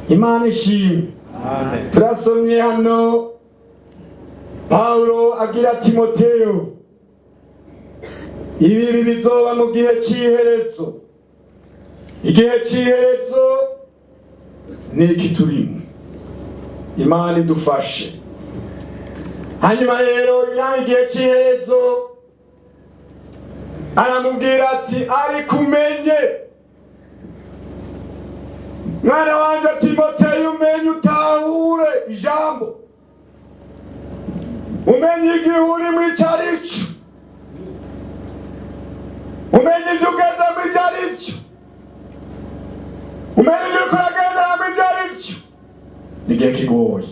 Imana ishimwe. Amen. Turasomye hano Paulo agira Timoteyo, ibi bizoba mu gihe cy'iherezo. Igihe cy'iherezo ni iki turimo. Imana idufashe. Hanyuma rero igihe cy'iherezo aramubwira ati ariko umenye mwana wanje Timoteyo, umenye utahure ijambo, umenye igihe urimo icyo ari cyo, umenye ibyo ugezemo icyo ari cyo, umenye ibyo uragenderamo icyo ari cyo. Ni igihe kigoye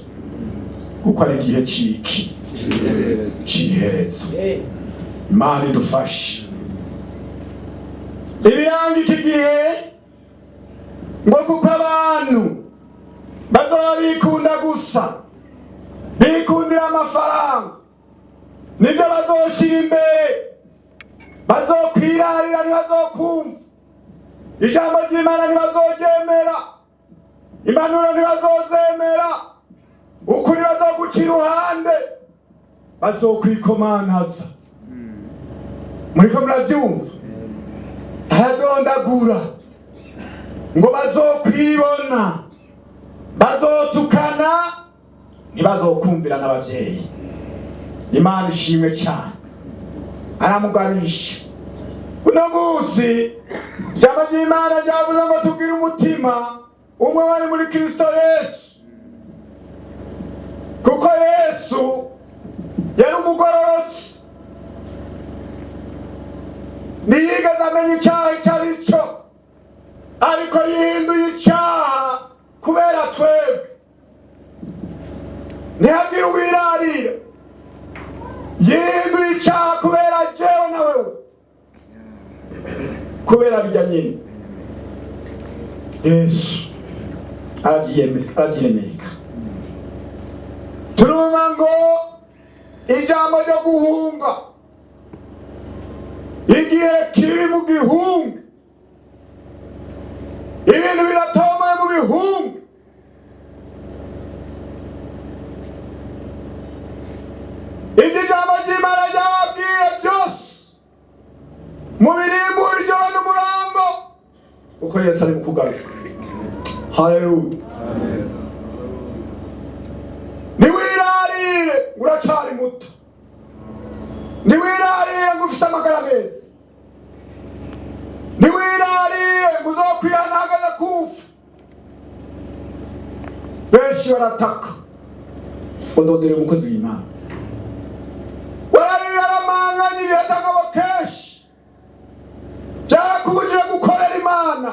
kuko ari igihe cy'iki cy'iherezo. Imana idufashe. Ibiranga iki gihe ngo kuko abantu bazoba bikunda gusa, bikundira amafaranga, nibyo bazoshira imbere, bazokwirarira, ntibazokumva ijambo ry'Imana, ntibazoryemera, impanuro ntibazozemera, ukuri bazoguca iruhande, bazokwikomanaza. Muriko muravyumva? Aradondagura ngo bazokwibona, bazotukana, ntibazokumvira n'abavyeyi. Imana ishimwe cyane. Aramugabisha. Uno munsi ijambo ry'Imana ryavuze ngo tugire umutima umwe wari muri Kristo Yesu, kuko Yesu yari umugororotsi, ntiyigeze amenya icyaha icyo ari cyo, ariko yihinduye icyaha kubera twebwe. Ntihagire uwirarira, yihinduye icyaha kubera jewe na wewe, kubera bijya nyine. Yesu arabyiyemeka. Turumva ngo ijambo ryo guhunga, igihe kibi mu gihunga, ibintu biratomaye mu bihunga. Iki jambo ry'Imana ryababwiye byose mubirimbura ijoro n'umurango, kuko Yesu ari mu kugaruka. Haleluya. Ntiwirarire uracari muto, ntiwirarire ngo ufise amagara meza, ntiwirarire ngo uzokwihanagaza kufa. Benshi barataka udodere umukozi w'Imana, wararira aramanganya ibihetangabo kenshi, cyarakubujije gukorera Imana.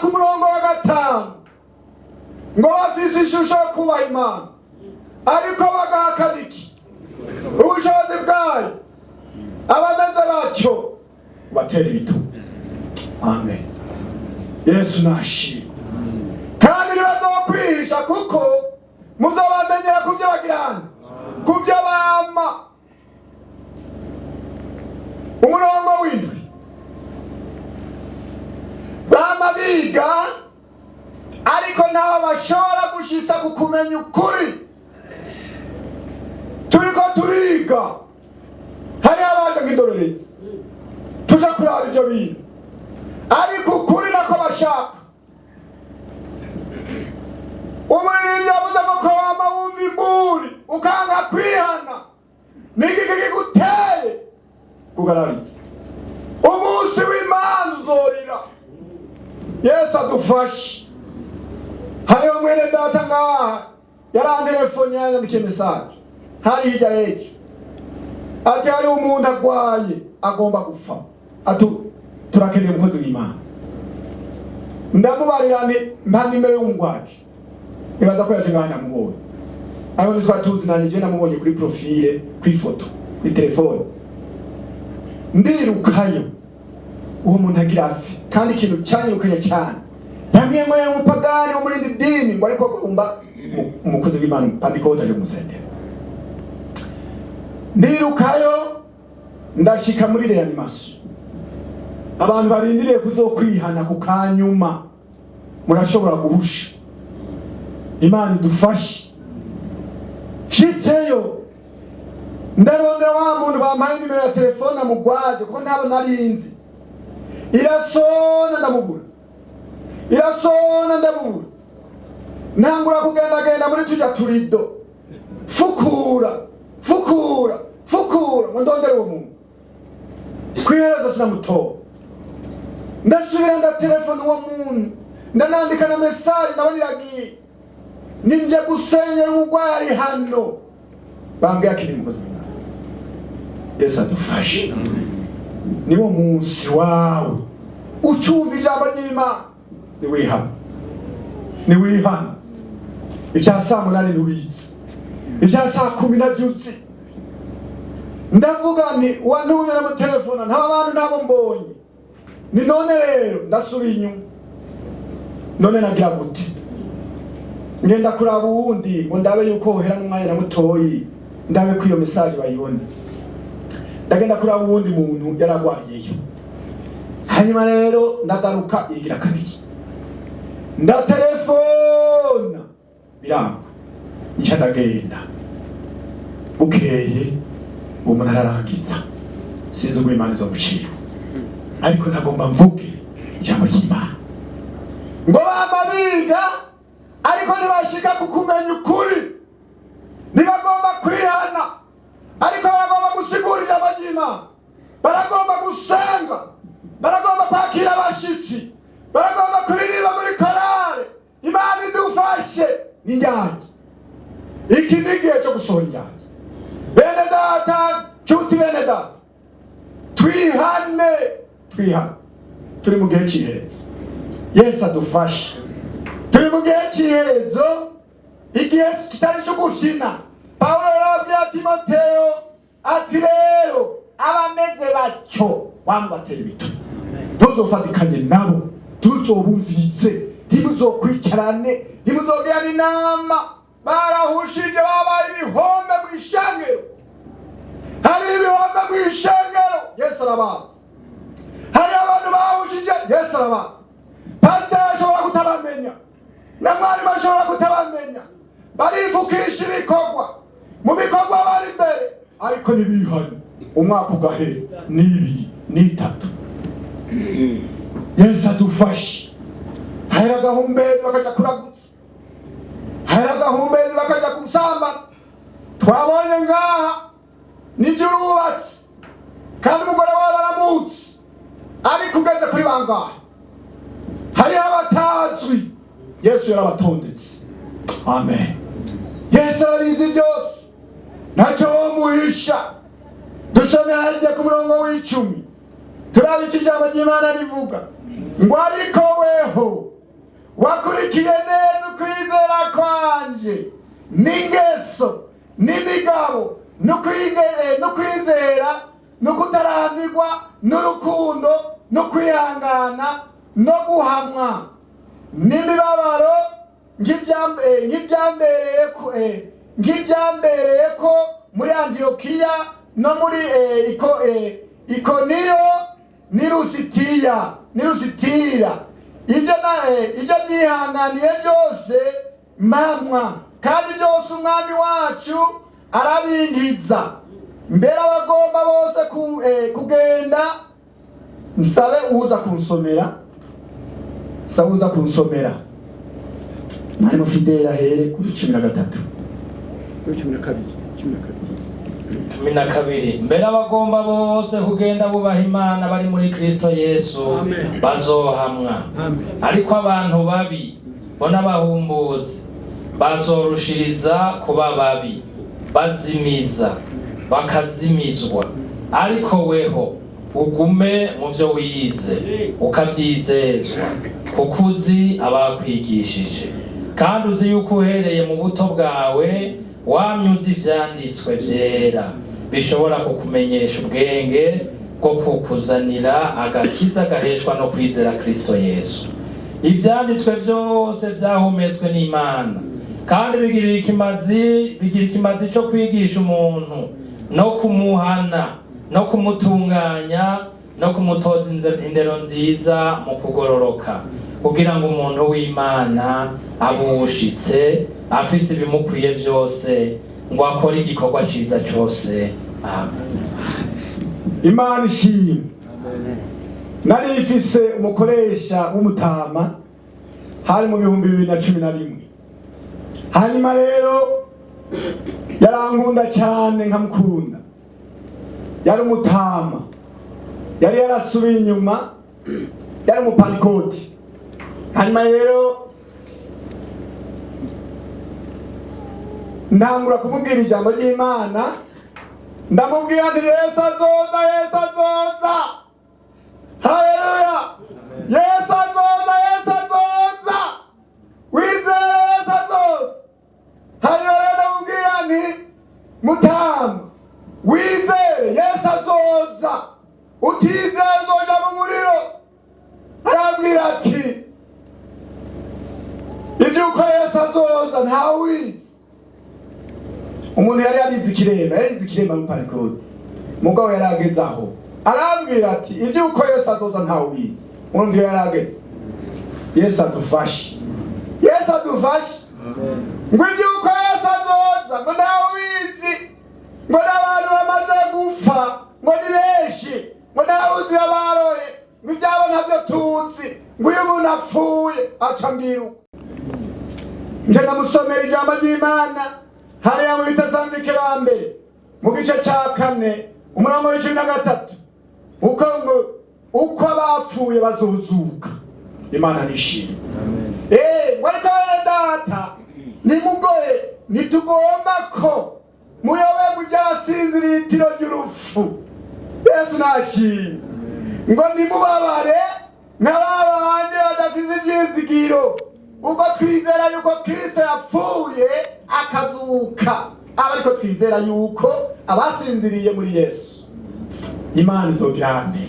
Ku murongo wa 5 ngo bafise ishusho yo kubaha Imana, ariko bagahakana iki? Ubushobozi bwayo. Abameze batyo batera ibitugu. Amen. Yesu nashimwe. Kandi ntibazokwihisha, kuko muzobamenyera ku byo bagirana, ku byo bama. Umurongo w'indwi, bama biga, ariko ntaho bashobora gushitsa ku kumenya ukuri. Turiko turiga, hari abaje nk'indorerezi, tuja kuraba ivyo bintu, ariko ukuri nako bashaka. Umuririmbyi yavuze ngo ko wama wumva imburi ukanga kwihana, niki kiguteye kugarariza? Umunsi w'Imana uzorira. Yesu adufashe. Hariho mwene data ngaha yarantelefone yanyandikiye mesaje, hari hirya y'ejo, ati hari umuntu agwaye agomba gupfa, turakeneye umukozi w'Imana. Ndamubarira nti mpa nimero y'umugwaje, ibaza ko yaje ngaha namubonye, ariko ntitwatuzi nanje, je namubonye kuri profile, kw'ifoto, kuri telefone. Ndirukayo, uwo muntu agira afi, kandi ikintu cyanyirukanye cyane, yambwiye ngo yari umupagani wo muri indi dini, ngo ariko agomba umukozi w'Imana pandiko utaje kumusendera. Ndirukayo ndashika muri reanimation, abantu barindiriye kuzokwihana ku kanyuma, murashobora guhusha. Imana idufashe. Shitseyo ndarondera wa muntu bampaye nimero ya telefone amugwaje kuko ntabo narinzi. Irasona ndamubura, irasona ndamubura. Ntangura kugenda muri tujya turido, fukura ngo ndondere uwo muntu. Kwihereza sinamutora. Ndasubira ndatelefone uwo muntu, ndanandika na message ndabona iragiye. Ninje gusenyera umugwayi ari hano. Bambwiye akiri mukozi w'Imana. Yesu adufashe. Niwo munsi wawe ucumva ijambo ry'Imana niwihana. Icya saa munani ntubizi, icya saa 10 nabyutse. Ndavuga nti wantumye na telefone nta bantu ntabo mbonye. Ni none rero ndasubiye inyuma. None nagira gute? Ngenda kuraba uwundi ngo ndabe yuko uhera n'umwanya na mutoyi, ndabe ko iyo message bayibona. Ndagenda kuraba uwundi muntu yaragwariyeyo. Hanyuma rero ndagaruka igira kabiri. Ndatelefona biranga. Nca ndagenda. Bukeye umuntu ararangiza. Sinzi uko Imana izomucira. Ariko nagomba mvuge ijambo ry'Imana. Ngo bamabiga ariko ntibashika kukumenya ukuri. Ntibagomba kwihana. Ariko baragomba gusigura ijambo ry'Imana. Baragomba gusenga. Baragomba kwakira abashitsi. Baragomba kuririmba muri korale. Imana idufashe n'inyange. Iki ni igihe cyo gusohora inyange. Bene data, nshuti bene data, twihane. Turi mu gihe cy'iherezo. Yesu adufashe. Turi mu gihe cy'iherezo, igihe kitari cyo gukina. Pawulo yarabwiye Timoteyo ati rero abameze batyo wambatera ibito. Ntuzofatikanye nabo, ntuzobumvise, ntimuzokwicarane, ntimuzogirana inama. Barahushije babaye ibihombe mu ishengero. Hari ibihombe mu ishengero, Yesu arabazi. Hari abantu bahushije, Yesu arabazi. Pastor ashobora kutabamenya, na mwarimu ashobora kutabamenya. Barifukisha ibikorwa, mu bikorwa bari imbere, ariko ntibihane. Umwaka ugahera n'ibiri n'itatu. Yesu adufashe. Hari agahumbezi bakaja kuragutsa, hari agahumbezi bakaja gusambana. Twabonye ngaha n'ijuru bubatse kandi umugore wawe baramutse, ariko ugeze kuri bangahe? Hari abatazwi, Yesu yarabatondetse. Amen. Yesu arabizi byose, ntacyo muhisha. Dusome hajya ku murongo w'10. Turabe iki ijambo ry'Imana rivuga. Ngo ariko weho wakurikiye neza ukwizera kwanje n'ingeso n'imigabo n'ukwizera n'ukutarambirwa n'urukundo n'ukwihangana no guhamwa n'imibabaro nk'ibyambereye ko muri Antiyokiya no muri Ikoniyo n'Irusitira. Ibyo nihanganiye byose mpamwa, kandi byose umwami wacu arabinkiza. Mbere abagomba bose kugenda. Nsabe uza kunsomera. Mwarimu Fidela here kuri 13. Kuri 12. Mbere abagomba bose kugenda bubaha Imana bari muri Kristo Yesu. Amen. Bazohamwa. Amen. Ariko abantu babi bona bahumbuzi bazorushiriza kuba babi, bazimiza bakazimizwa. Ariko weho ugume mu byo wize ukavyizezwa, kuko uzi abakwigishije, kandi uzi yuko uhereye mu buto bwawe wamyuze ivyanditswe vyera bishobora kukumenyesha ubwenge bwo kukuzanira agakiza gaheshwa no kwizera Kristo Yesu. Ivyanditswe byose vyahumetswe n'Imana, kandi bigira ikimazi cyo kwigisha umuntu no kumuhana no kumutunganya no kumutoza indero nziza mu kugororoka, kugira ngo umuntu w'Imana abushitse afise ibimukwiye byose ngo akore igikorwa ciza cyose. Amen. Imana ishimwe. Nari ifise umukoresha w'umutama hari mu 2011. Hanyuma rero yarankunda cyane nkamukunda. Yari umutama, yari yarasubiye inyuma, yari umupanikoti. Hanyuma rero ntangura kumubwira ijambo ry'Imana, ndamubwira nti Yesu azoza, Yesu azoza. Haleluya! Yesu azoza, Yesu azoza. Wizere Yesu azoza. Hanyuma rero ndamubwira nti mutama, wizere Yesu azoza. Utizere uzoja mu muriro. Arambwira ati ivyuko Yesu azoza ntawizi. Umuntu yari yarize ikiremba mu parikodi. Mugabo yarageze aho. Arambwira ati ivyuko Yesu azoza ntawizi. Umuntu yarageze. Yesu adufashe. Yesu adufashe. Ngo ivyuko Yesu azoza ngo ntawizi. Ngo n'abantu bamaze gupfa ngo ni benshi. Ngo ntawuzi abaroye. Ngo ibyabo ntavyo tuzi. Ngo uyu muntu apfuye aca mbwira. Nje ndamusomera ijambo ry'Imana hariya mu Bitesandike ba mbere mu gice ca 4 umurongo wa 13 uko abapfuye bazozuka. Imana nishimye. Wariko bene data nimugoye nitugomba ko muyobe mujasinzira itiro ry'urupfu. Yesu nashimye ngo nimubabare nk'ababandi badafise ivyizigiro, uko twizera yuko Kristo yapfuye akazuka, abariko twizera yuko abasinziriye muri Yesu Imana izobyane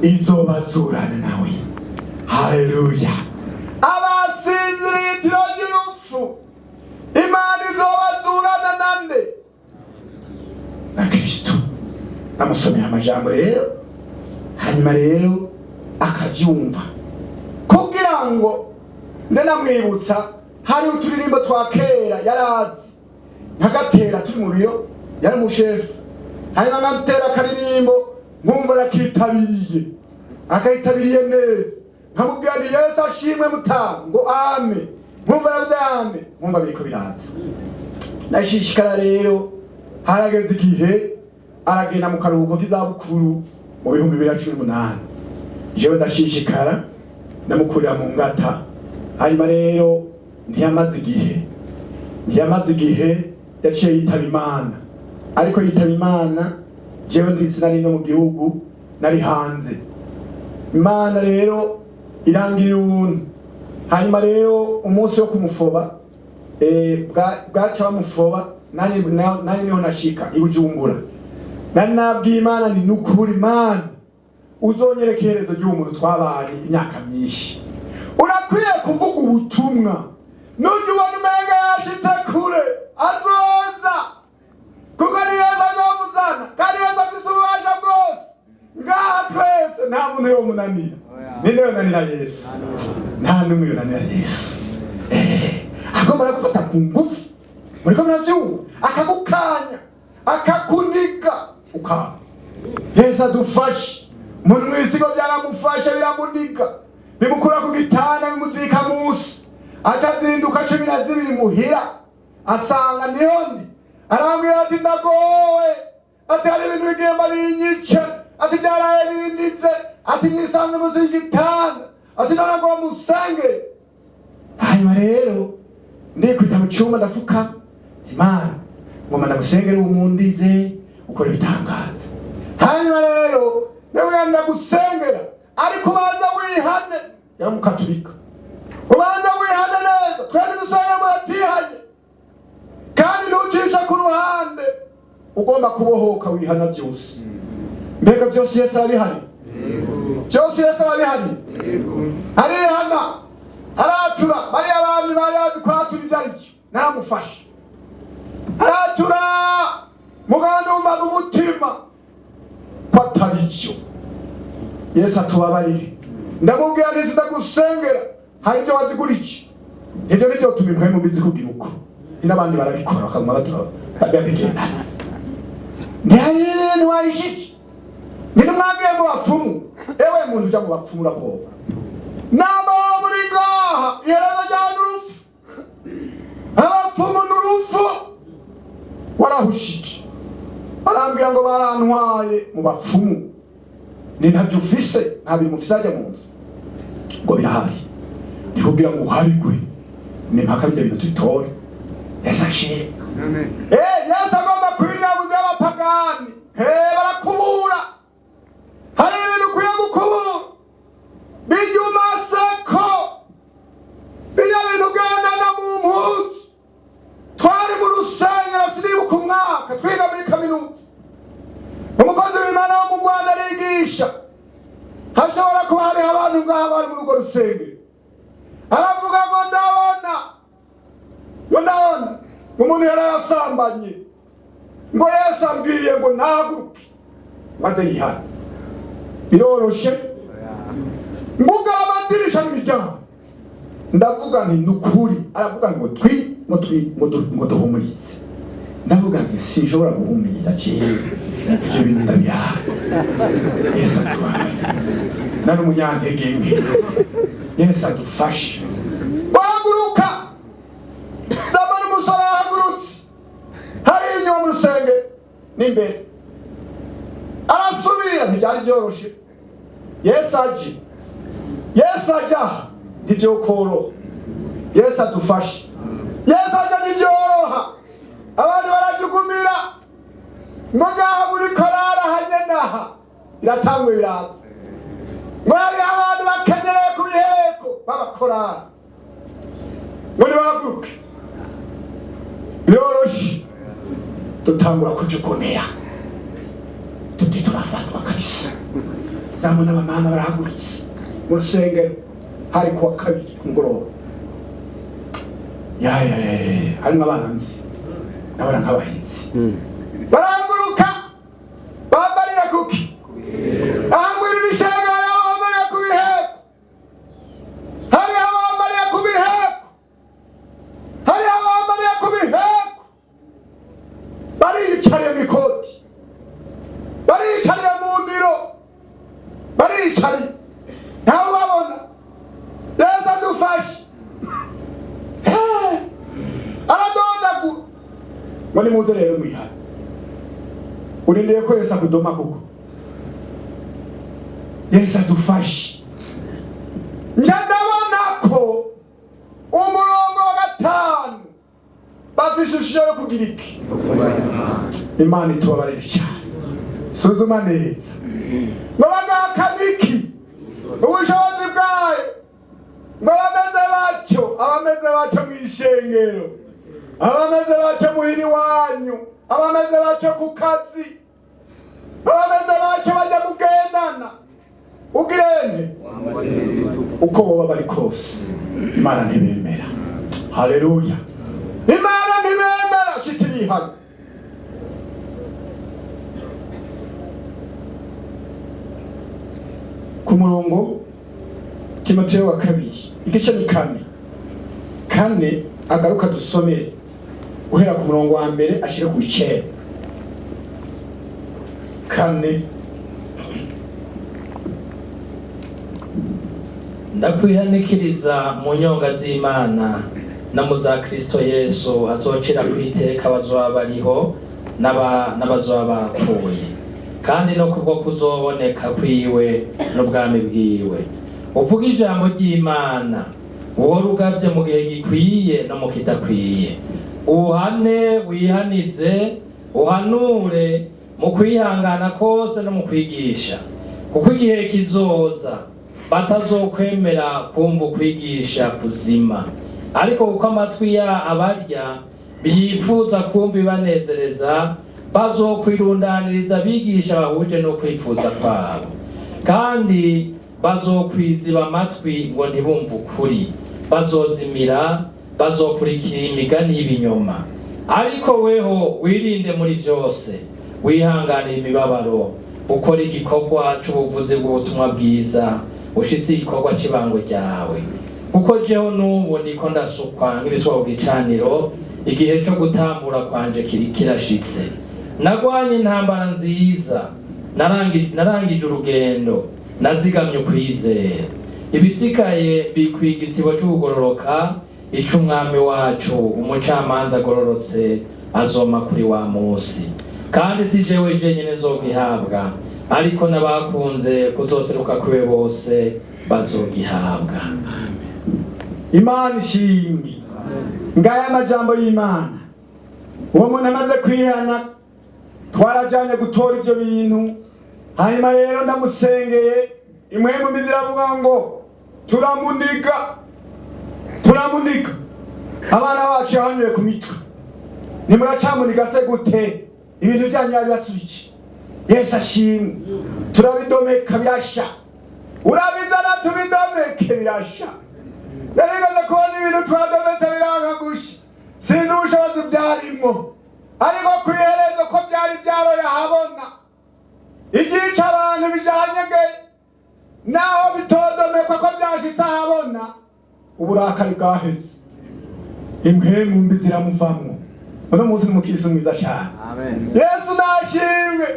izobazurana nawe. Haleluya! Abasinziriye itiro ry'urupfu Imana izobazurana nande na Kristo. Namusomera amajambo rero, hanyuma rero akavyumva kugira ngo nze namwibutsa. Hari uturirimbo twa kera yarazi nkagatera turi mu biro, yari umushefu. Hanyuma ngatera akaririmbo nkumva akayitabiriye neza, nkamubwira nti Yesu ashimwe mutama, ngo ame, nkumva aravuze ame, nkumva biriko biraza. Nashishikara rero, harageze igihe aragenda mu karuhuko k'izabukuru mu 2018. Jewe ndashishikara ndamukurira mu ngata. Hanyuma rero ntiyamaze igihe yaciye yitaba Imana. Ariko yitaba Imana jewe sinari no mu gihugu, nari hanze. Imana rero irangirira ubuntu. Hanyuma rero umunsi wo kumufoba bwaca bamufoba, nani niho nashika i Bujumbura. Nari nabwiye Imana ni nukuri Imana uzonyereka iherezo ry'umuntu twabanye imyaka myinshi. Urakwiye kuvuga ubutumwa. Nujya ubona umenga yashitse kure azoza, kuko ni Yesu azomuzana, kandi Yesu afise ububasha bwose. Ngaha twese nta muntu yomunanira. Ninde yonanira Yesu? Nta n'umwe yonanira Yesu. Agomba gufata ku ngufu. Muriko muravyumva? Akagukanya, akakuniga ukaza. Yesu adufashe. Umuntu mwisigo byaramufashe biramuniga. Bimukura ku gitanda bimuzika musi. Acha zinduka 12 muhira. Asanga nihondi. Arambwira ati ndagowe. Ati hari ibintu bigenda binyice. Ati byaraye bindize. Ati nisanze musi y'igitanda. Ati narago musenge. Hanyuma rero ndikwita mu cyuma ndafuka. Imana ngoma ndagusengera umundize ukora ibitangaza. Hanyuma rero nawe ndagusengera ariko baza wihane yamukaturika. Ubanza wihane neza, twende dusanga muratihanye. Kandi ntucisha ku ruhande. Ugomba kubohoka wihana byose. Mbega byose Yesu arabihari? Byose Yesu arabihari? Arihana. Aratura. Bari abantu bari bazi kwatura ibyaricyo. Naramufasha. Aratura. Muganda umva umutima. Kwataricyo. Yesu atubabarire. ndamubwira nti ndagusengera hari ibyo waziguriki ibyo nibyo tuma impwemu bizi kugira uko n'abandi barabikora bakaguma babigendana ntihari ibintu warishiki ntimwabwiye mu bapfumu ewe muntu ujya mu bapfumu urabwoba nama wo muri ngaha iherezo ryana urupfu abapfumu n'urupfu warahushiki barambwira ngo barantwaye mu bapfumu ni ntabyo ufise nta bintu ufise ajya mu nzu ngo birahari ndikubwira ngo uharigwe ni mpaka bijya bintu tubitore Yesu ashimwe Yesu agomba kwinabuza abapagani barakubura hari ibintu ukwiye gukubura bijumaseko bijya bintu ugendana mu mpuzu twari mu rusengero sinibuka umwaka twiga muri kaminuza umukozi w'Imana wo mu Rwanda arigisha hashobora kuba hariho abantu ngaha bari muri urwo rusengero aravuga ngo ndabona umuntu yarayasambanye ngo Yesu ambwiye ngo nahaguruke maze yihana biroroshe mbuga amadirisha n'imiryango ndavuga nti nukuri aravuga ngo ngo duhumurize ndavuga nti sinshobora guhumuriza ciwe ivyo bintu ndabihaha Yesu atubaye nari umunyantege nke Yesu adufashe bahaguruka zamani umusore yahagurutse hari inyuma mu rusenge n'imbere arasubira ntibyari byoroshe Yesu ajya ntibyokoroha Yesu adufashe Yesu ajya ntibyoroha abandi barajugumira ngo ngaha muri korara hanyenaha iratangwe biraza ngo hari abantu bakenyereye ku biheko b'abakorara ngo nibahaguruke biroroshe dutangura kujugumira tuti turafatwa kabisa zamuna abamama barahagurutse mu rusengero hari kuwa kabiri ku mugoroba harimo abana nzi nabona nk'abahinzi barahaguruka bambariye kuki ahangurira ishengero bambariye ku biheko hariho abambariye ku biheko hariho abambariye ku biheko bariyicariye mu ikoti bariyicariye mu ndiro bariyicariye ntawe ubabona Yesu adufashe aradondagura ngo nimuze rero mwihane urindiye ko Yesu akudoma kuko Yesu adufashe nja ndabona ko umurongo wa 5 bafise ishusho yo kugira iki Imana itubabarire cyane suzuma neza ngo bagakaniki ubushobozi bwayo ngo abameze batyo mw'ishengero abameze batyo muhiri wanyu abameze batyo ku kazi abameze batyo bajya kugendana ugirene uko boba bari kose Imana ntibemera haleluya Imana ntibemera shitirihana ku murongo Timoteyo wa 2 igice ni 4 agaruka dusomere uhera ku murongo wa mbere ashire ku 9 4 ndakwihanikiriza mu nyonga z'Imana na mu za Kristo Yesu azocira kwiteka abazoba bariho n'abazoba barapfuye kandi no kubwo kuzoboneka kwiwe n'ubwami bwiwe uvuga ijambo ry'Imana uhora ugavye mu gihe gikwiye no mu kidakwiye uhane wihanize uhanure mu kwihangana kose no mu kwigisha kuko igihe kizoza batazokwemera kumva kwigisha kuzima ariko kuko amatwi abarya bifuza kumva ibanezereza bazokwirundaniriza bigisha bahuje no kwifuza kwabo kandi bazokwiziba amatwi ngo ntibumve ukuri bazozimira bazokurikira imigani y'ibinyoma ariko weho wirinde muri vyose wihanganira imibabaro ukora igikorwa c'ubuvuzi bw'ubutumwa bwiza ushitse igikorwa cy'ibango ryawe, kuko jeho n'ubu ndiko ndasukwa nk'ibiswa ku gicaniro, igihe cyo gutambura kwanje kirashitse. Nagwanye intambara nziza, narangije urugendo, nazigamye ukwizera. Ibisigaye bikwiga igisibo cy'ugororoka, ico umwami wacu umucamanza agororotse azoma kuri wa munsi. Kandi si jewe jenyine nzogihabwa, ariko n'abakunze kuzoseruka kwiwe bose bazogihabwa. Imana ishimwe. Ngaya amajambo y'Imana. Uwo muntu amaze kwihana, twarajanye gutora ivyo bintu. Hanyuma rero ndamusengeye, imwe mu mizira avuga ngo turamuniga. Abana bacu yahanyuye ku mitwe. Nimuracamuniga se gute? Ibintu byanyu yabasubije. Yesu ashimwe. Turabidomeka birasha. Urabizana tubidomeke birasha. Narigaze kubona ibintu twadometse biranga gusha. Sinzi ubushobozi byarimwo, ariko kwihereza ko byari byaroye ahabona. Igice abantu bijanyege naho bitodomekwa ko byashitse ahabona, uburakari bwaheze. Impemu mbi ziramuvamwo. Uno munsi n'umukirisi mwiza cyane. Amen. Yesu nashimwe.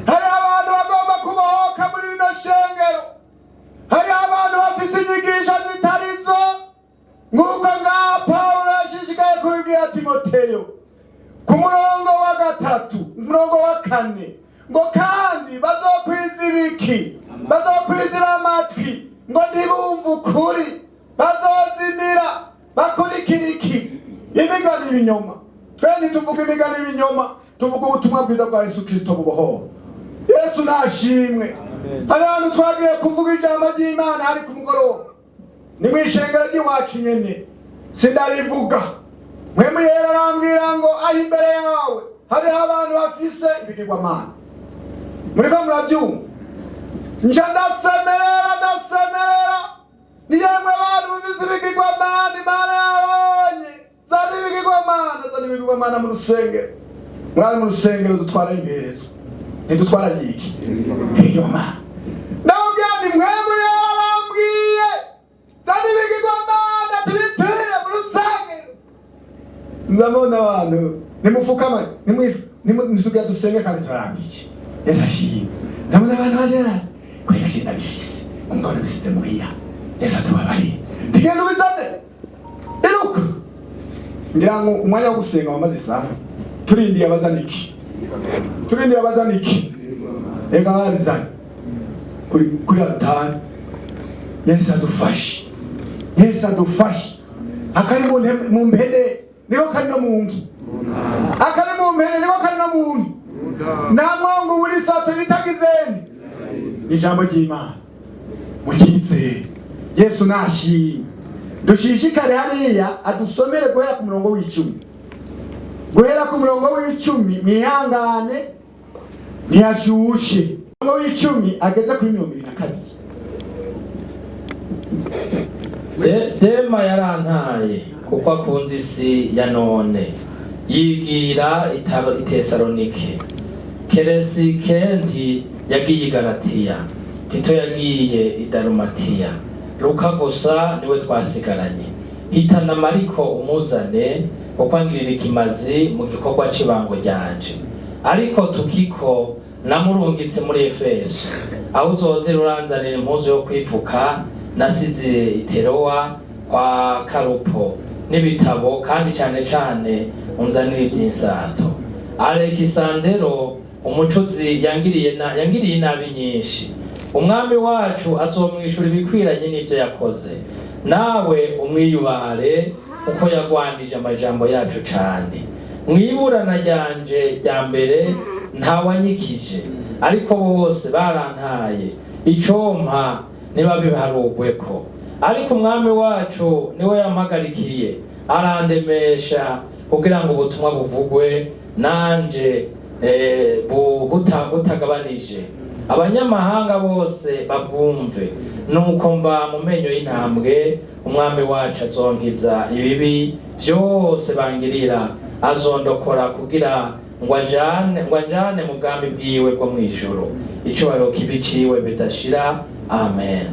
Hari abantu bagomba kubohoka muri bino shengero. Hari abantu bafise inyigisho zitarizo, nguko ngaha Pawulo yashishikaye kubibwira Timoteyo ku murongo wa 3, umurongo wa 4, ngo kandi bazokwiza ibiki, bazokwizira amatwi, ngo ntibumve ukuri, bazozimira bakurikira iki? Imigani y'ibinyoma. Twe ntituvuga imigani y'ibinyoma, tuvuga ubutumwa bwiza bwa Yesu Kristo bubohora. Yesu nashimwe. Hari abantu twagiye kuvuga ijambo ry'Imana hari ku mugoroba, ni mw'ishengero ry'iwacu nyene, sindarivuga. Mwemu yera arambwira ngo aho imbere yawe hariho abantu bafise ibigirwamana. Muriko muravyumva? Nja ndasemerera, ni yemwe abantu bafise ibigirwamana Imana yabonye. Zana ibigirwamana mu rusengero. Mwari mu rusengero dutwara imperezo, ntidutwara yiki ibigirwamana. Ndababwira nti mwemu yera arambwiye zana ibigirwamana tubitere mu rusengero. Nzabona abantu nimufukama, nitugira dusenge kandi turarambiki. Yesu ashimwe. Nzabona abantu bagera kuri yashinda bifise, umugabo bisize muhiya. Yesu atubabarire. Ntigenda ubizane. Iruka. Ngira ngo umwanya wo gusenga wamaze isaha. Turindiye abazaniki. Ega barizanye. Kuri altari. Yesu adufashe. Akari mu mpene niko kari no mu ngi. Akari mu mpene niko kari no mu ngi. Na Mungu buri sato bitagizeni. Ijambo ry'Imana. Mukize. Yesu nashimwe. Dushishikare hariya adusomere guhera ku murongo w'10. Guhera ku murongo w'10 mwihangane ntiyashushe. Umurongo w'10 ageze kuri 22. Dema yarantaye kuko akunze isi ya none, yigira i Tesalonike. Keresikendi yagiye i Galatiya, Tito yagiye i Dalumatiya, Luka gusa niwe twasigaranye. Hitana Mariko umuzane kuko angirira ikimazi mu gikorwa cy'ibango ryanje. Ariko Tukiko namurungitse muri Efeso, aho uzoze uranzanira impuzu yo kwifuka nasize i Terowa kwa Karupo n'ibitabo, kandi cyane unzanira iby'insato. Alexandero umucuzi yangiriye inabi nyinshi. Umwami wacu azomwishura ibikwiranye n'ibyo yakoze. Nawe umwiyubare uko yagwanije amajambo yacu cyane. Mwiburana ryanje rya mbere ntawanyikije, ariko bose barantaye. Icompa ntibabiharugweko, ariko umwami wacu niwe yampagarikiye, arandemesha kugira ngo ubutumwa buvugwe nanje butagabanije, abanyamahanga bose babwumve. Nuko mva mu menyo y'intambwe, umwami wacu azonkiza ibibi byose bangirira, azondokora kugira ngo ajane mu bwami bwiwe bwo mwijuru. Icubahiro kibi ciwe bidashira. Amen.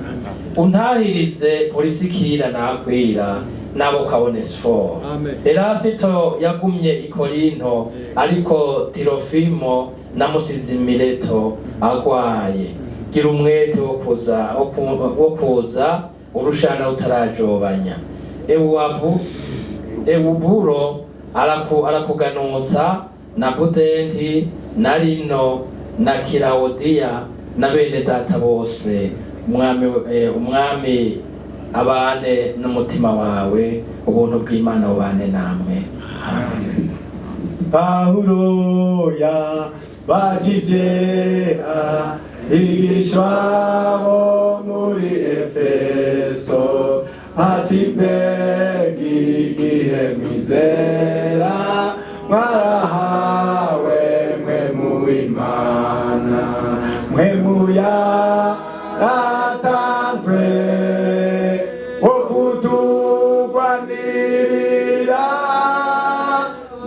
untahirize Polisikira nakwira nabo Kabonesiforo. Erasito yagumye i Korinto ariko Tirofimo namusize i Mileto agwaye. Gira umwete wo kuza urushana utarajobanya. Ewuburo arakuganusa na Pudenti na Lino na Kilawodiya na bene data bose. Umwami abane n'umutima wawe, ubuntu bw'Imana bubane namwe. Pawulo yabajije abigishwa bo muri Efeso ati mbega igihe mwizera mwarahawe mpwemu w'Imana, mpwemu yaratanzwe wo kutugwanirira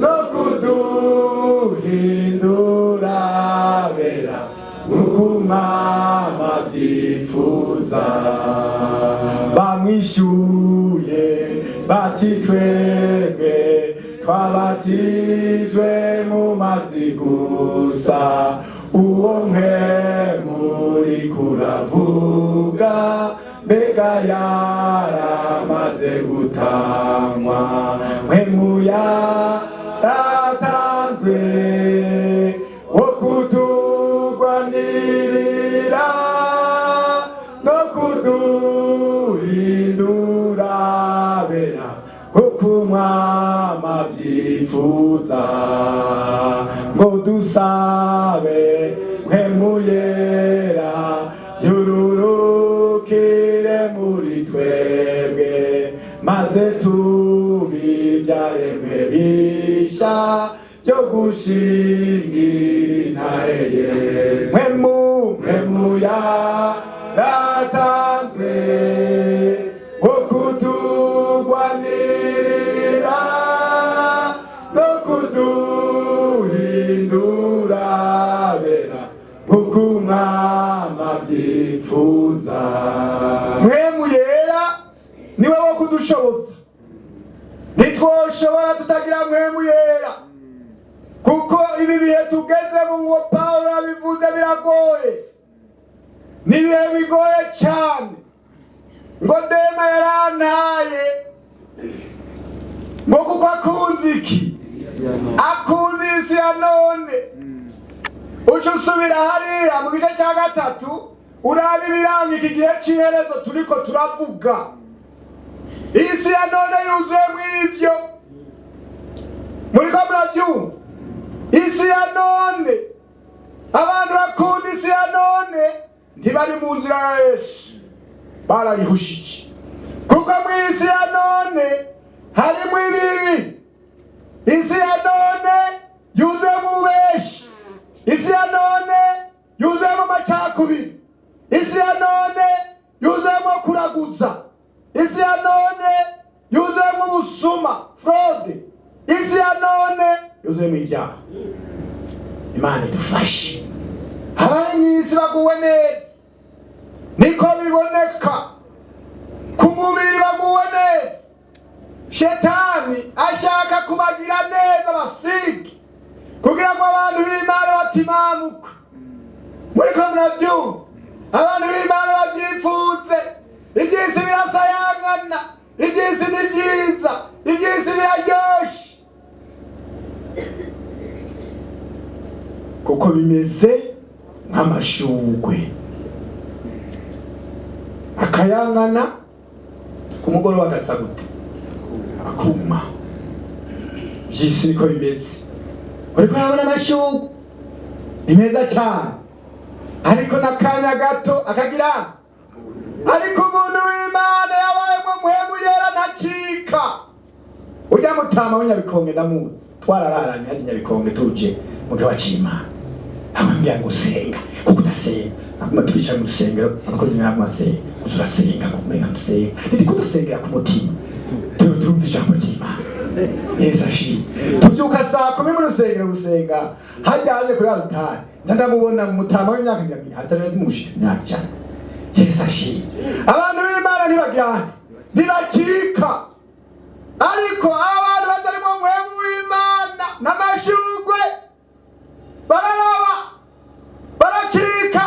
no kuduhindura bera nk'uko Umwami abyifuza. Bamwishuye bati twebwe twabatijwe mu mazi gusa, uwo mpwemu uriko uravuga mbega yaramaze gutangwa. Mpwemu yaratanzwe wo kutugwanirira no kuduhindura bera kuko Umwami abyifuza. Ngo dusabe mpwemu yera yururukire muri twebwe, maze tubibyaremwe bisha byo gushingira intahe Yesu. Mpwemu yaratanzwe wo kutugwanirira no kuduhindura bera nk'uko Umwami abyifuza. Mpwemu yera niwe wo kudushoboza. Ntitwoshobora tutagira mpwemu yera, kuko ibi bihe tugezemo ngo Pawulo abivuze biragoye, ni ibihe bigoye cyane. Ngo Dema yarantaye ngo kuko akunze iki? Akunze isi ya none. Uca usubira hariya mu gice cya 3 uraba ibiranga iki gihe cy'iherezo turiko turavuga. Isi ya none yuzuye mw'ivyo, muriko muravyumva? Isi ya none, abantu bakunda isi ya none ntibari mu nzira ya Yesu, barayihushije. Kuko mw'isi ya none harimo ibibi. Isi ya none yuzuyemo ububeshi. Isi ya none yuzuyemo amacakubiri. Isi ya none yuzuyemo kuraguza. Isi ya none yuzuyemo ubusuma, fraude. Isi ya none yuzuyemo ibyaha. Imana idufashe. Abari mw'isi baguwe neza, niko biboneka. Ku mubiri baguwe neza. Shetani ashaka kubagira neza basige, kugira ngo abantu b'Imana batimamuka. Muriko muravyumva? Abantu b'Imana bavyifuze. Ivy'isi birasayangana, ivy'isi ni vyiza, ivy'isi biraryoshe, kuko bimeze nk'amashugwe akayangana, ku mugoroba agasa gute? Akuma. Ivy'isi niko bimeze. Uriko urabona amashugwe ni meza cyane, ariko n'akanya gato akagira. Ariko umuntu w'Imana yabayemo mpwemu yera ntacika. Ujya mutama w'Inyabikonge ndamuzi, twarararanye hari Nyabikonge tuje muge wacima. Amambya ngo senga, kuko udasenga akuma twicara mu rusengero, abakozi b'Imana basenga, uzurasenga kumenga musenga. Ndiko ndasengera ku mutima. Turumva ijambo ry'Imana. Neza shi. Tuvyuka saa 10 mu rusengero gusenga, hajya haje kuri altare. Nza ndamubona mu mutama w'imyaka 100, hatari mu gushika imyaka cyane. Yesu ashimwe. Abantu b'Imana ntibajyane, ntibacika, ariko abantu batarimo umuhemu w'Imana n'amashurwe bararaba, baracika,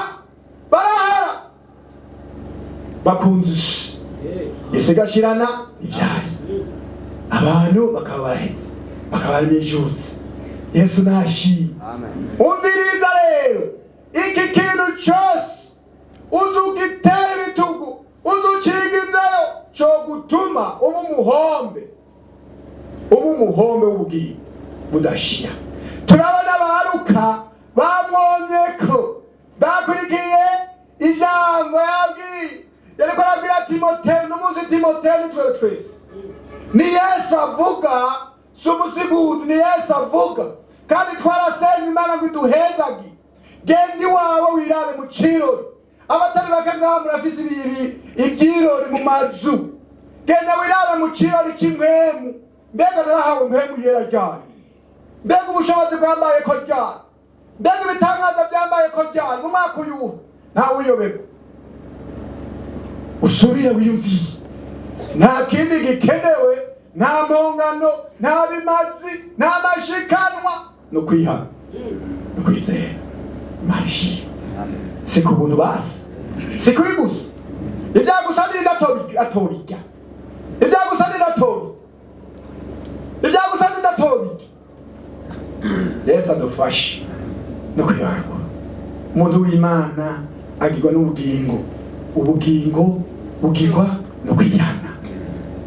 barahara, bakunze isi. Yesu igashirana ibyari, abantu bakaba baraheze, bakaba bari bijutse. Yesu nashimwe. Umviriza rero, iki kintu cyose uzugitera ibitugu, uzucigizayo, cyo gutuma uba umuhombe w'ubugingo budashira. Turabona abaruka bamwonye ko bakurikiye ijambo yabwiye, yariko arabwira Timoteyo, n'umuzi Timoteyo ni twewe twese. Ni Yesu avuga, si umusiguzi, ni Yesu avuga. Kandi twarasenye Imana ngo iduhezage. Genda iwawe wirabe mu kirori. Abatari bake ngaha murafise ibyirori mu mazu. Genda wirabe mu kirori cy'impwemu. Mbega narahawe impwemu yera ryari? Mbega ubushobozi bwambaye ko ryari? Mbega ibitangaza byambaye ko ryari? Mu mwaka uyu ntawe uyoberwa. Usubire wiyumviye. Nta kindi gikenewe, nta mpongano, nta bimazi, nta mashikanwa, no kwihana, no kwizera. Mashi. Si ku buntu basi, si kuri gusa. Ibyagusanira atorija, ibyagusanira atorija, ibyagusanira atorija. Yesu adufashe no kwiharwa. Umuntu w'Imana agirwa n'ubugingo, ubugingo bugirwa no kwihana,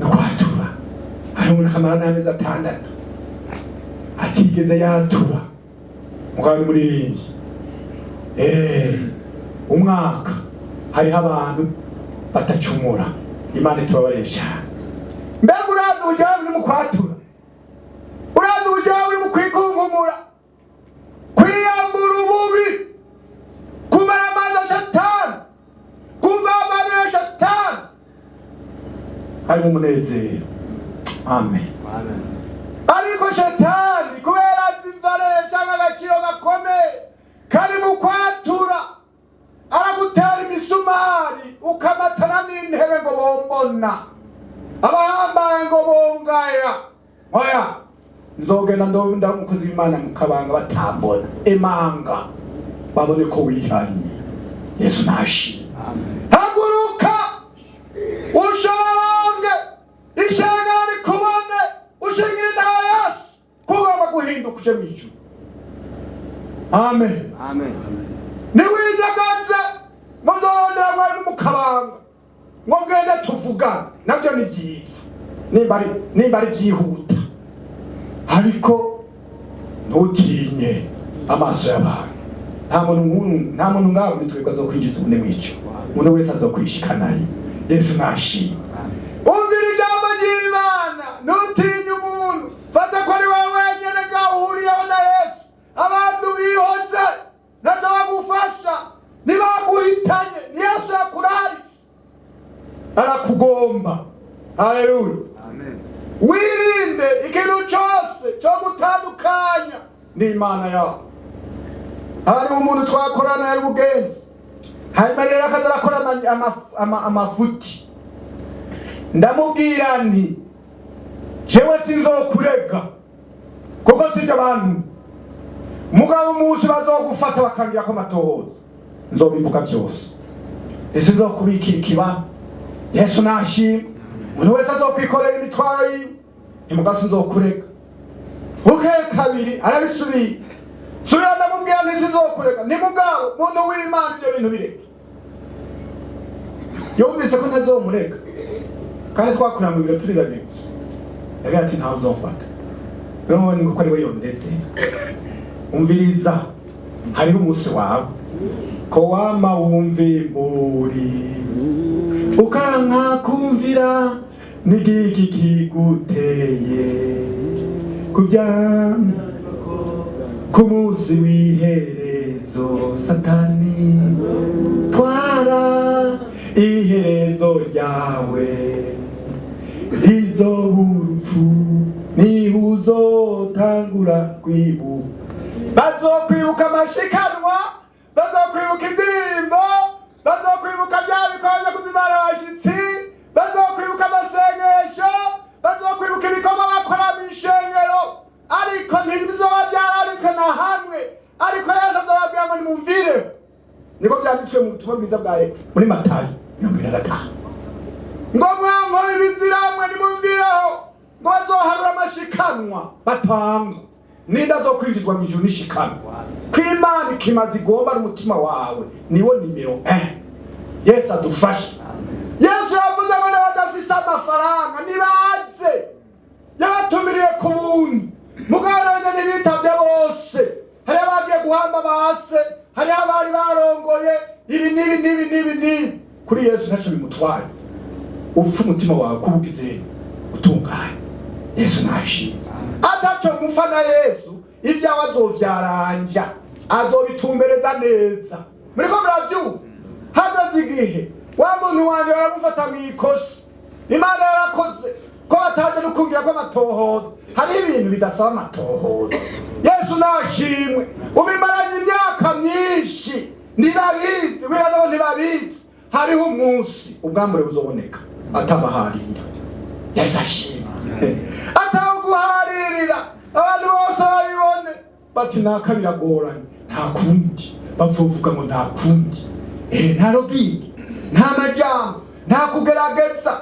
no kwatura. Hari umuntu akamara n'amezi 6 atigeze yatura, mugabo ni muririmbyi. Umwaka hariho abantu batacumura. Imana itubabarire cyane. Mbega urazi uburyo buri mu kwatura, urazi uburyo buri mu kwikunkumura, kwiyambura ububi, kumara amazi Shatani, kumva amani ya Shatani, harimo umunezero. Amen. Ariko Shatani kubera zimvare cyangwa agaciro gakomeye kari mu kwatura, aragutera imisumari ukamatana n'intebe ngo bombona, abahambaye ngo bongaya. Oya, nzogenda ndonda umukozi w'Imana mu kabanga batambona, emanga babone ko wihanye. Yesu nashi. Haguruka ushoronge, ishangari kubone, ushingire Yesu kugomba guhinduka uje mw'ijuru. Amen. Amen. Niwijagaze muzondera mwari mukabanga ngo ngende tuvugana, navyo ni byiza nimba ari byihuta, ariko ntutinye amaso y'abantu. Nta muntu ngaho bitwebwe azokwinjiza ubune mwico, umuntu wese azokwishikanaye. Yesu nashimwe. Umvira ijambo ry'Imana, ntutinye umuntu. Fata ko ari wowe wenyene gahuriyeho na Yesu. Abantu bihoze ntacyo bagufasha, ntibaguhitanye. Ni Yesu yakuraritse, arakugomba. Haleluya. Amen. Wirinde ikintu cyose cyo gutandukanya n'Imana yawe. Hari umuntu twakorana yari mugenzi, hanyuma rero akaza arakora amafuti. Ndamubwira nti jewe sinzokurega kuko sije abantu, mugabo umunsi bazogufata bakangira ko amatohoza, nzobivuga byose. Ese nzokubikira ikiba. Yesu nashimwe. Umuntu wese azokwikorera imitwaro yiwe, imugasi nzokurega. Kabiri arabisubiye, subira ndamubwira nti sinzokurega. Ni mugabo muntu w'Imana ibyo bintu bireke. Yumvise ko ntazomurega, kandi twakorera mu biro turi babiri. Yagira ati ntawe uzofata. Rero ni uko ari we yondetse. Umviriza, hariho umunsi wawe ko wama wumve muri, ukanka kumvira n'igiki kiguteye kubyana ku munsi w'iherezo. Satani twara iherezo ryawe, rizobupfu niho uzotangura kwibuka. Bazokwibuka amashikanwa, bazokwibuka indirimbo, bazokwibuka bya baje kuzimana abashitsi, bazokwibuka amasengesho, bazokwibuka ibikorwa bakora mw'ishengero, ariko ntibizoba vyaranditswe na hamwe. Ariko Yesu azobabwira ngo nimumvireho. Niko vyanditswe mu butumwa bwiza bwa muri Matayo 25. Ngo mwankora ibiziramwe nimumvireho, ngo bazoharura amashikanwa batanga. Ninda zo kwinjizwa mu ijuru nishikanwa. Kw'Imana ikimazi igomba ari umutima wawe, niwo nimero 1. Yesu adufashe. Yesu yavuze ngo n'abadafise amafaranga nibaze, yabatumiriye ku buntu. Mugabo ntibitavye bose. Hari abagiye guhamba base, hari abari barongoye ibi. Kuri Yesu ntaco bimutwaye. Upfa umutima wawe kubugize utunganye. Yesu nashimye. Ataco mufa na Yesu, ivyawe azovyaranja, azobitumbereza neza. Muriko muravyumva? Hagaze igihe wa muntu wanje baramufata mw'ikosi, Imana yarakoze ko bataje no kumbwira ko amatohoza. Hari ibintu bidasaba amatohoza. Yesu nashimwe. Ubimaranye imyaka myinshi, ntibabizi, wibaza ntibabizi. Hariho umunsi ubwambure buzoboneka atabaharira. Yesu ashimwe. Atawuguharirira abantu bose babibone bati naka biragoranye, nta kundi bavuga ngo nta kundi. Nta robingi, nta majambo, nta kugerageza.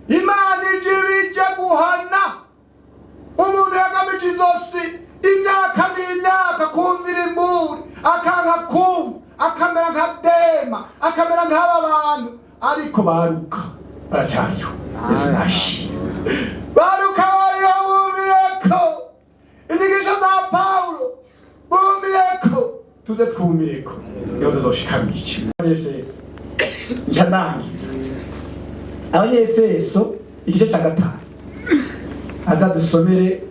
Imana ije bije guhana umuntu yagamije izosi imyaka n'imyaka kumvira imburi, akanka kumva, akamera nka Dema, akamera nk'aba bantu, ariko baruka baracariho. Yesu nashimwe. Baruka bariho bumiyeko inyigisho za Pawulo, bumiyeko tuze twumiyeko niho tuzoshika mw'iki. Efeso nca ndangiza. Abanyefeso igice ca 5 azadusomere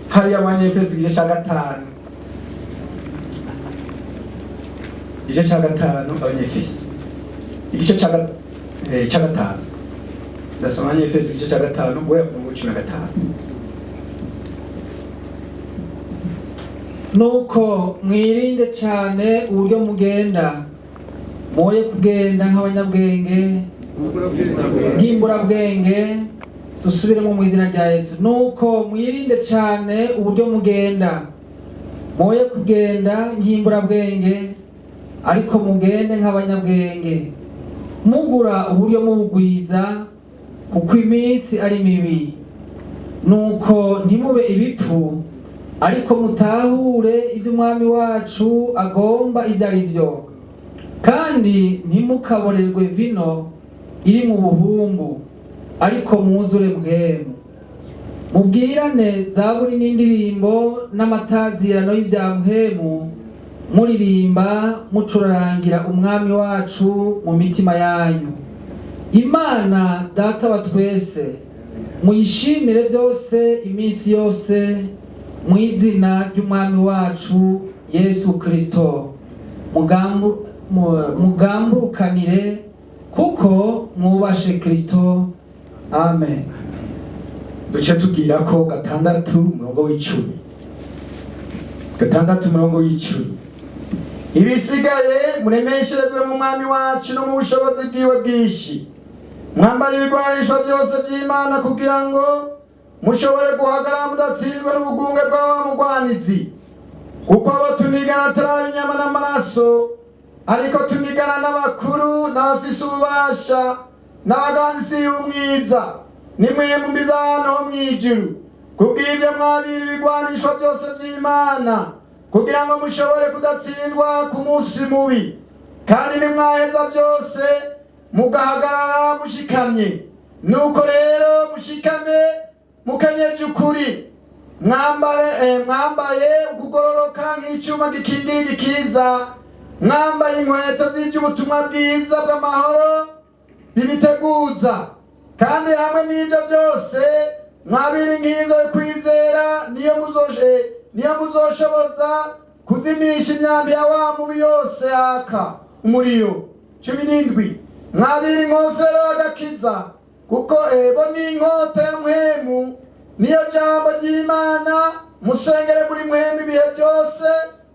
hariya Abanyefeso igice ca 5, igice ca 5 Abanyefeso igice ca 5 ndasoma Abanyefeso igice ca 5 guhera ku 15. Nuko mwirinde cyane uburyo mugenda, moye kugenda nk'abanyabwenge nk'imburabwenge. Dusubiremo mu izina rya Yesu. Nuko mwirinde cyane uburyo mugenda, moye kugenda nk'imburabwenge, ariko mugende nk'abanyabwenge, mugura uburyo mubugwiza, kuko iminsi ari mibi. Nuko ntimube ibipfu, ariko mutahure ivyo umwami wacu agomba ivyo ari vyo, kandi ntimukaborerwe vino iri mu buhumbu, ariko muzure mpwemu. Mubwirane zaburi n'indirimbo n'amatazirano y'ivya mpwemu, muririmba mucurarangira umwami wacu mu mitima yanyu. Imana Data wa twese muyishimire byose iminsi yose, mu izina ry'umwami wacu Yesu Kristo. Mugamburukanire kuko mwubashe Kristo. Amen. Duce tubwira ko 6:10. 6:10. Ibisigaye muremesherezwe mu mwami wacu no mu bushobozi bwiwe bwinshi. Mwambara ibigwanisho byose by'Imana kugira ngo mushobore guhagarara mudatsindwa n'ubugunge bw'abamugwanizi. Kuko abo tunigana atari inyama n'amaraso, ariko tunigana n'abakuru n'abafise ububasha n'abaganzi y'umwiza, nimwe mu bizano ho mw'ijuru. Kubw'ivyo mwabira ibigwanishwa byose by'Imana kugira ngo mushobore kudatsindwa ku munsi mubi, kandi nimwaheza byose mugahagarara mushikamye. Nuko rero mushikame mukenyeje ukuri, mwambaye ukugororoka nk'icuma gikingira igikiza, mwambaye inkweto z'ivy'ubutumwa bwiza bw'amahoro bibiteguza, kandi hamwe n'ivyo byose mwabira inkinzo yo kwizera, niyo muzoshoboza kuzimisha imyambi ya wa mubi yose yaka umuriro. 17. Mwabira inkofero y'agakiza, kuko ebo n'inkota ya mpwemu niyo jambo ry'Imana. Musengere muri mpwemu ibihe byose,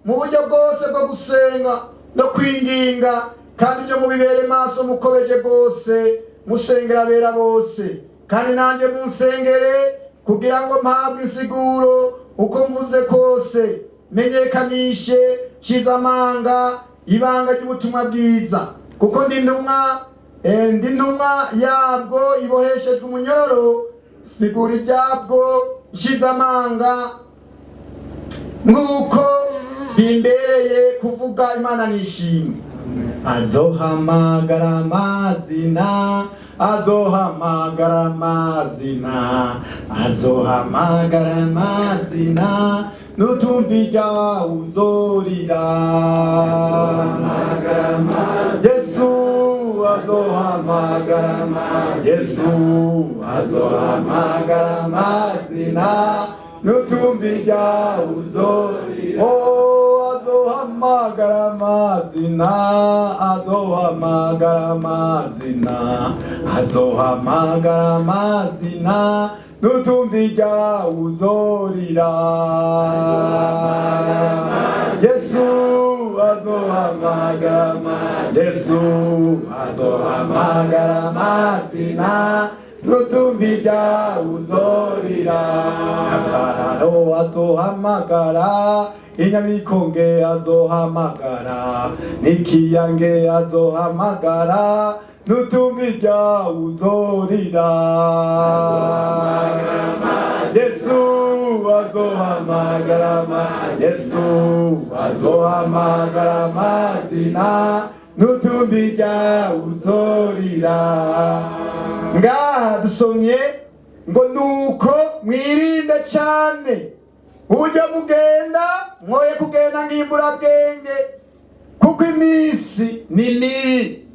mu buryo bwose bwo gusenga no kwinginga kandi ibyo mubibere maso mukobeje bose musengera abera bose, kandi nanjye munsengere kugira ngo mpabwe insiguro uko mvuze kose, menyekanishe cizamanga ibanga ry'ubutumwa bwiza, kuko ndi ntumwa yabwo iboheshejwe umunyororo, sigura ibyabwo cizamanga nk'uko bimbereye kuvuga. Imana nishimwe. Azohamagara amazina, azohamagara amazina, azohamagara amazina, nutumva iryawe uzorira. Yesu azohamagara, Yesu azohamagara amazina, nutumva iryawe uzorira. Oh, azohamagara amazina, azohamagara amazina, azohamagara amazina, nutumva iryawe uzorira. Yesu azohamagara, Yesu azohamagara amazina, nutumva iryawe uzorira. Akararo azohamagara, inyabikonge azohamagara, n'ikiyange azohamagara, nutumva iryawe uzorira. Yesu azohamagara, Yesu azohamagara amazina, nutumva iryawe uzorira. Ngaha dusomye ngo nuko mwirinde cyane uburyo mugenda, mwoye kugenda nk'imburabwenge, kuko iminsi ni mibi.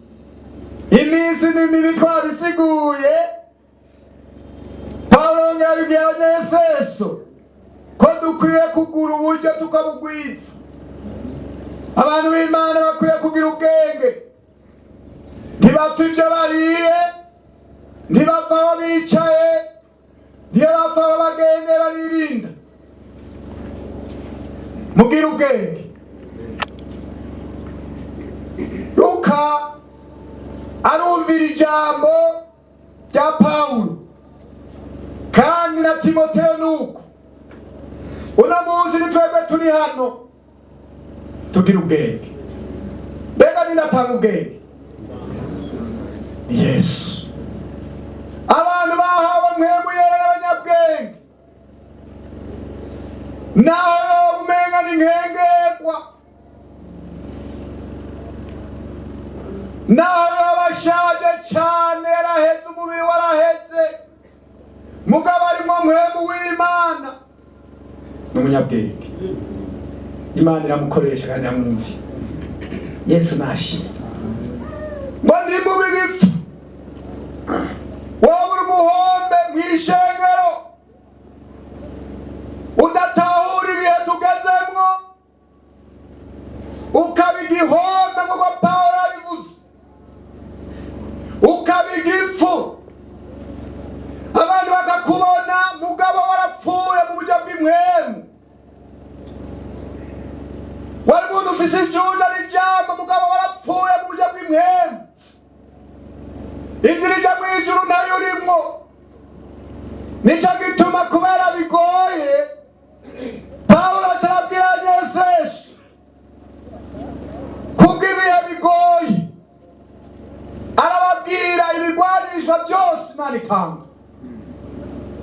Iminsi ni mibi twabisiguye. Pawulo yongera abibwira Abanyaefeso ko dukwiye kugura uburyo tukabugwiza. Abantu b'Imana bakwiye kugira ubwenge, ntibapfa ibyo bariye, ntibapfa aho bicaye, ntibapfa aho bagende baririnda. Mugire ubwenge. Luka arumvira ijambo rya Pawulo, kandi na Timoteyo nuko. Uno munsi ni twebwe turi hano, tugira ubwenge. Mbega ninatanga ubwenge? Yesu. Abantu bahawe mpemu yera n'abanyabwenge, naho umenga ni nkengegwa, naho bashaje cyane, yaraheze umubiri waraheze, mugabo arimo mpemu w'Imana n'umunyabwenge. Imana iramukoresha kandi iramwumvira. Yesu nashimwe. Ngo ndi mu bigifu, wowe uri umuhombe mw'ishengero, udatahura ibihe tugezemwo, ukaba igihombe nk'uko Pawulo abivuze, ukaba igifu, abantu bakakubona mugabo warapfuye mu buryo bw'imwemu. Wari umuntu ufise ijunda n'ijambo, mugabo warapfuye mu buryo bw'imwemu. Inzira ija mw'ijuru ntayo urimwo. Nico gituma kubera bigoye, Pawulo arabwira Abanyaefeso kubw'ibihe bigoye, arababwira ibigwanishwa byose Imana itanga.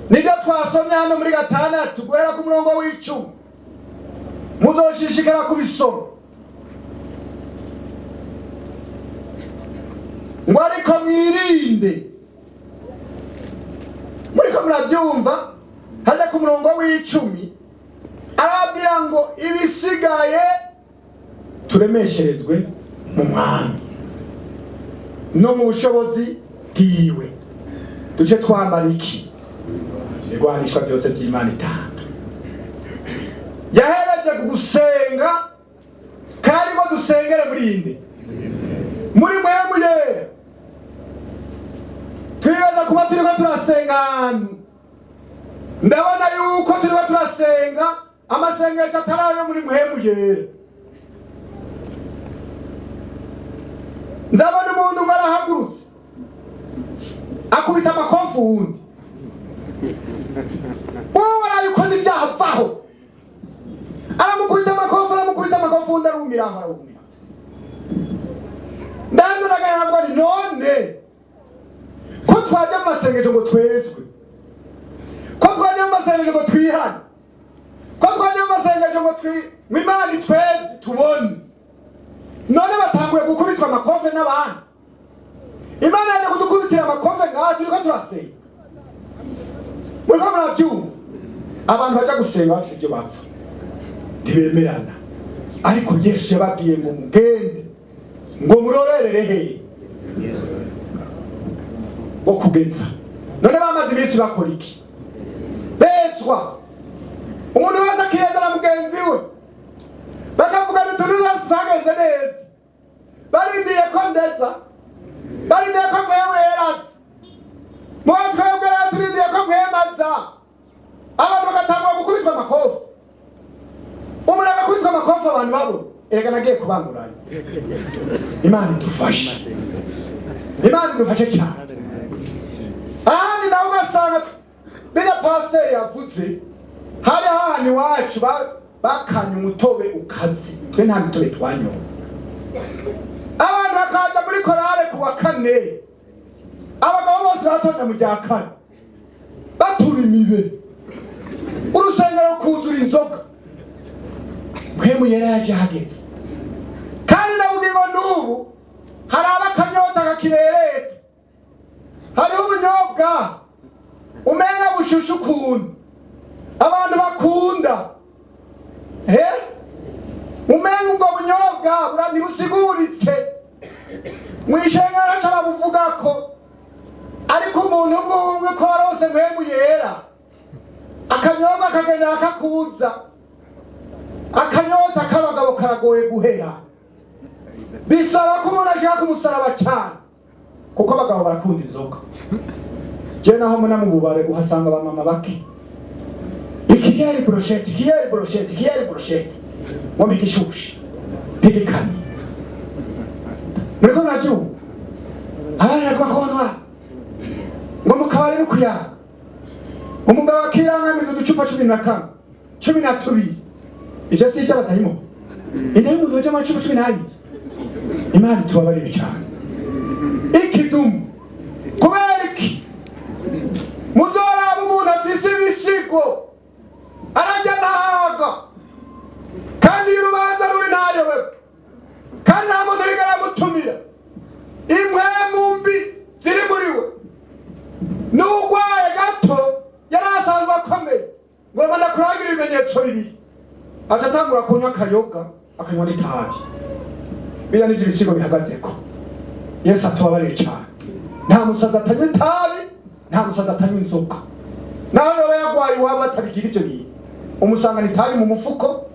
Nibyo twasomye hano muri 6 guhera ku murongo w'10. Muzoshishikara kubisoma. Ngo ariko mwirinde, muriko murabyumva, hajya ku murongo w'10 arabwira ngo ibisigaye turemesherezwe mu mwami no mu bushobozi bwiwe. Duce twambara iki? Ibigwanishwa byose by'Imana itanga. Yahereje kugusenga, kandi ngo dusengere murinde, muri mpemu yera. Twibaza kuba turiko turasenga ahantu, ndabona yuko turiko turasenga amasengesho atari ayo muri mpemu yera. nzabona umuntu ngo arahagurutse akubita amakofi uwundi, wowe arabikoze ibyaha vaho, aramukubita amakofi uwundi arumira aho arumira. Ndanduragana ngo ari none ko twajya mu masengesho ngo twezwe, ko twajya mu masengesho ngo twihane, ko twajya mu masengesho ngo Imana itweze tubone, none batanguye gukubitwa amakofe n'abandi. Imana yaje kudukubitira amakofe ngaha turiko turasenga. Muriko muravyumva? Abantu baja gusenga bafite ibyo bapfa ntibemerana, ariko Yesu yababwiye ngo mugende ngo murorerere hehe ngo kugeza. None bamaze iminsi bakora iki? Bezwa. Umuntu wese akiyeza na mugenzi we bakavuga ngo turi zagenze neza, barindiye ko ndeza, barindiye ko mwewe yeraza, twebwe rero turindiye ko mwemaza. Abantu bagatangura gukubitwa amakofi, umuntu agakubitwa amakofi abantu babo, erega nagiye kubanguranya. Imana idufashe, Imana idufashe cyane. Ahandi nawe ugasanga biga pasiteri yavuze hari ahantu iwacu bakanye umutobe ukaze, twe nta mitobe twanyoye. Abantu bakaza muri korale ku wa kane, abagabo bose batonda mu rya kane batura imibe, urusengero kuzura inzoga. Mpwemu yera yaje hageze, kandi ndavuga ngo n'ubu hari abakanyota kakirereta, hariho ubunyobwa umenga bushushu ukuntu abantu bakunda, umenga ubwo bunyobwa ntibusiguritse mw'ishengero aca babuvugako, ariko umuntu umwe ko warose mpwemu yera akanyobwa akagendera akakubuza. Akanyota k'abagabo karagoye guhera, bisaba ko umuntu ashaka umusaraba cyane, kuko abagabo barakunda inzoga. Je naho muna mu bubare uhasanga abamama bake, ikiyeri brochette ngo migishushe ntigikane. Muriko muravyumva? Abana rwakonwa ngo mukabari no kuyaga, umugabo akirangamiza uducupa 11 12, icyo si icy'abadayimo. Indayimo ndoje amacupa 12. Imana tubabarire cyane. Ikidumu kubera iki muzoraba umuntu afise ibisigo arajya nahaga, kandi urubanza ruri nayobe, kandi nta muntu yigera amutumira. Impwemu mbi ziri muri we, n'ugwaye gato yari asanzwe akomeye ngo banakuragira ibimenyetso bibiri, aca atangura kunywa akayoga akanywa n'itabi. Biriya nivyo ibisigo bihagazeko. Yesu atubabarire cyane. Nta musaza atanywa itabi, nta musaza atanywa inzoga. Nawe yoba yagwaye iwabo atabigira ivyo bintu, umusanga itabi mu mufuko,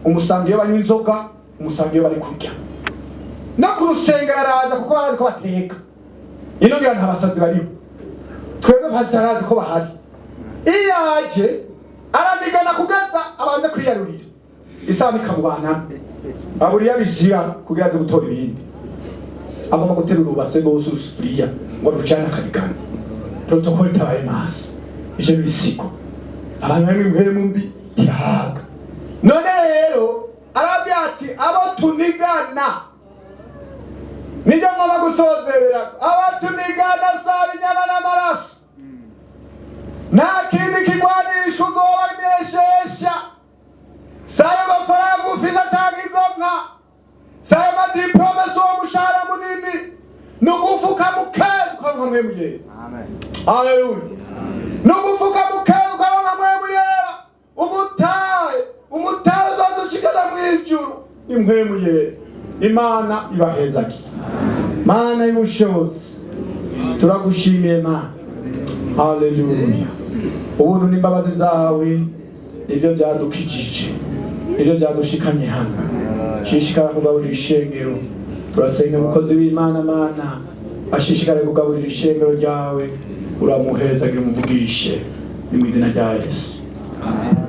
umusanga iyo banywa inzoga, umusanga iyo bari kurya. No ku rusengero araza kuko barazi ko bateka. Ino ngira nta basazi bariho, twebwe pasiteri arazi ko bahari. Iyo aje aranigana kugeza abanza kwiyarurira, isaba ikamubana aburiya bishira kugira aze gutora ibindi. Agomba guterura ubase bwose urusufuriya ngo rucane akabigana. Protokoli tabaye maso, ije bisigo abantu bamwe mpemu mbi yahaga. None rero arabya ati abo tunigana nijya ngoma gusozerera, abo tunigana saba inyama n'amaraso, nta kindi kigwanisha uzobanyeshesha, sayo amafaranga ufiza cyangwa inzoka, sayo amadiplome z'uwo mushahara munini, nugufuka mukezi ukaronka mpwemu yera. Haleluya. Nugufuka mukezi ukaronka mpwemu yera, umutahe uzodushikana mw'ijuru ni mpwemu yera. Imana ibahezaki. Mana y'ubushobozi turagushimiye Mana. Haleluya. Ubuntu n'imbabazi zawe nivyo byadukijije, nivyo byadushikanye hano. Shishikara kugaburira ishengero, turasenga umukozi w'Imana Mana ashishikare kugaburira ishengero ryawe, uramuhezagira umuvugishe ni mu izina rya Yesu. Amen.